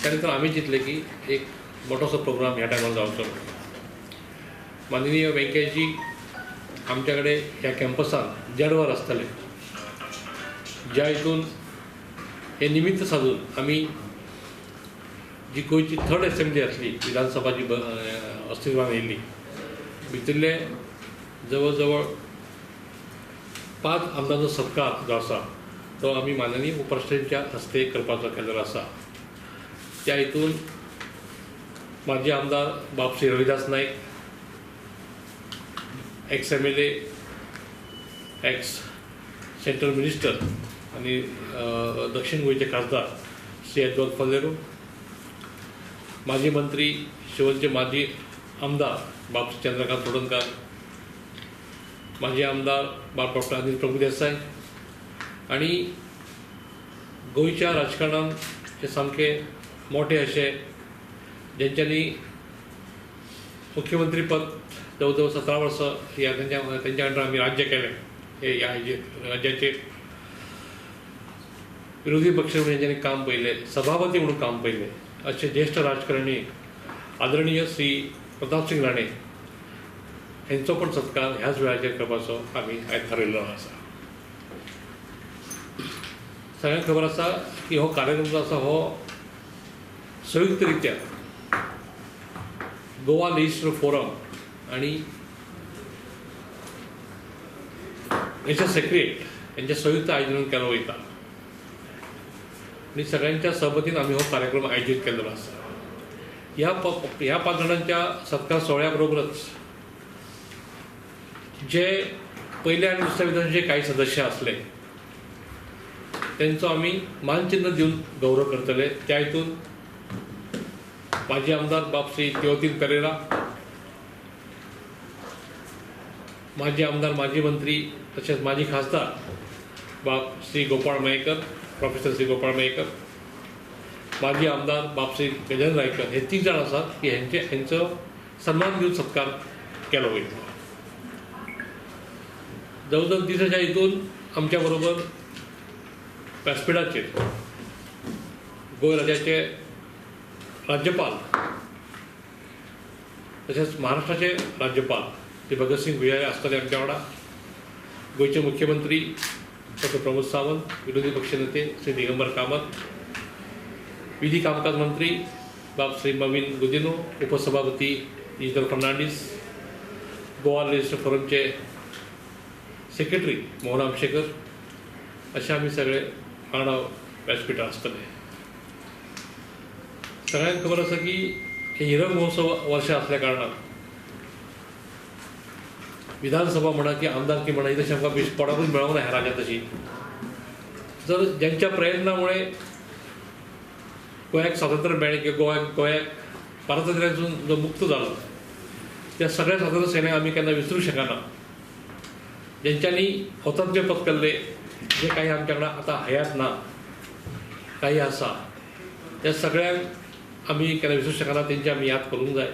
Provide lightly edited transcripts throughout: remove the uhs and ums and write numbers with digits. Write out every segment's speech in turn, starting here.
त्यानंतर आम्ही चिंतले की एक मोठासा प्रोग्राम ह्या टायमार जावचो. माननीय वेंकय्याजी आमच्याकडे ह्या कॅम्पसात जेडवर आसतले, ज्या हितून हे निमित्त साधून आम्ही जी गोंयची 3rd असेंब्ली आसली, विधानसभा जी अस्तित्वान येयल्ली, भितरले जवळ जवळ 5 आमदारांचो सत्कार जो आसा तो आमी माननीय उपराष्ट्रपतींच्या हस्ते करपाचो केल्लो आसा. त्या हितून माजी आमदार बाबश्री Ravidas Naik, ex MLA, ex central minister आणि दक्षिण गोंयचे खासदार श्री यदवंत फलेरू, माजी मंत्री शिवोलचे माजी आमदार बाब चंद्रकांत तोडणकार, माजी आमदार बाब डॉक्टर अनिल प्रभुदेसाय आणि गोंयच्या राजकारणात हे सामके मोठे असे ज्यांच्यांनी मुख्यमंत्री पद जवळ जवळ 17 वर्सां ह्या त्यांच्या अंडर आम्ही राज्य केलें. हे ह्या राज्याचे विरोधी पक्ष म्हणून ज्यांनी काम पयलें, सभापती म्हणून काम पयलें असे ज्येष्ठ राजकारणी आदरणीय श्री प्रताप सिंग राणे हांचो पण सत्कार ह्याच वेळाचेर करपाचो आमी आयज थारायल्लो आसा. सगळ्यांक खबर आसा की हो कार्यक्रम जो आसा हो संयुक्तरित्या गोवा लेजिस्लेटिव्ह फोरम आणि हेचे सेक्रेट यांच्या संयुक्त आयोजनान केलो वयता आणि सगळ्यांच्या सहमतीन आमी हो कार्यक्रम आयोजीत केल्लो आसा. ह्या 5 जाणांच्या सत्कार सोहळ्या बरोबरच जे पयल्या आणि दुसऱ्या विधानसभेचे काही सदस्य असले त्यांचो आमी मानचिन्ह दिवन गौरव करतले. त्या हितून माजी आमदार बाब श्री तेवतीन पेरेरा, माजी आमदार माजी मंत्री तसेच माजी खासदार बाब श्री गोपाळ मयेकर, प्रोफेसर श्री गोपाळ मयेकर, माजी आमदार बाब श्री गजानन रायकर हे 3 जाण आसात की हांचो सन्मान दिवन सत्कार केलो वयता. जवळ जवळ दिसाच्या हितून आमच्या बरोबर व्यासपीठाचेर गोंय राज्याचे राज्यपाल तसेच महाराष्ट्राचे राज्यपाल श्री भगतसिंग कोश्यारी आसतले आमच्या वांगडा, गोंयचे मुख्यमंत्री डॉक्टर प्रमोद सावंत, विरोधी पक्षनेते श्री दिगंबर कामत, विधी कामकाज मंत्री बाब श्री मविन गुदिनो, उपसभापती इस्टर फर्नांडीस, गोवा लेजिस्लेटिव्ह फोरमचे सेक्रेटरी मोहन आमशेकर असे आम्ही सगळे वांगडा व्यासपीठार आसतले. सगळ्यांक खबर आसा की हे हिरक महोत्सव वर्ष असल्या कारणान विधानसभा म्हणा की आमदारकी म्हणा ही तशी आमकां पडाकूच मेळोंक ना ह्या राज्यांत तशी. जर ज्यांच्या प्रयत्नामुळे गोंयाक स्वातंत्र्य मेळ्ळें किंवा गोंयाक पारतंत्र्यासून जो मुक्त जालो त्या सगळ्या स्वातंत्र्य सैन्याक आमी केन्ना विसरूंक शकना. ज्यांच्यांनी स्वतंत्र पद केल्ले जे काही आमच्या वांगडा आतां हयात ना, काही आसा, त्या सगळ्यांक आमी केन्ना विसरूंक शकना. तेंची आमी याद करूंक जाय.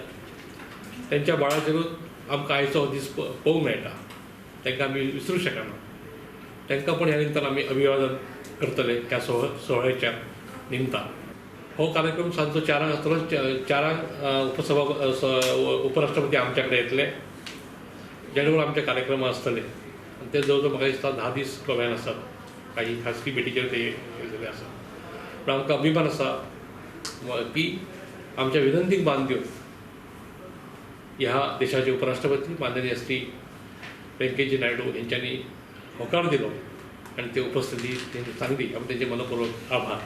त्यांच्या बळाचेरूच आमकां आयचो हो दीस पळोवंक मेळटा. तांकां आमी विसरूंक शकना. तांकां पण ह्या निमतान आमी अभिवादन करतले ह्या सोहळ्याच्या निमतान. हो कार्यक्रम सांजचो 4 आसतलो. 4 उपराष्ट्रपती आमच्या कडेन येतले, जेणेकरून आमचे कार्यक्रम आसतले आणि ते जवळ जवळ म्हाका दिसता 10 दीस गोव्यान आसात. काही खाजगी भेटीचेर ते येयल्ले आसा. पण आमकां अभिमान आसा की आमच्या विनंतीक मान दिवन ह्या देशाचे उपराष्ट्रपती माननीय श्री व्यंकय्यजी नायडू यांच्यांनी होकार दिलो आणि ते उपस्थिती त्यांनी सांगली. आमी तेंचे मनपूर्वक आभार.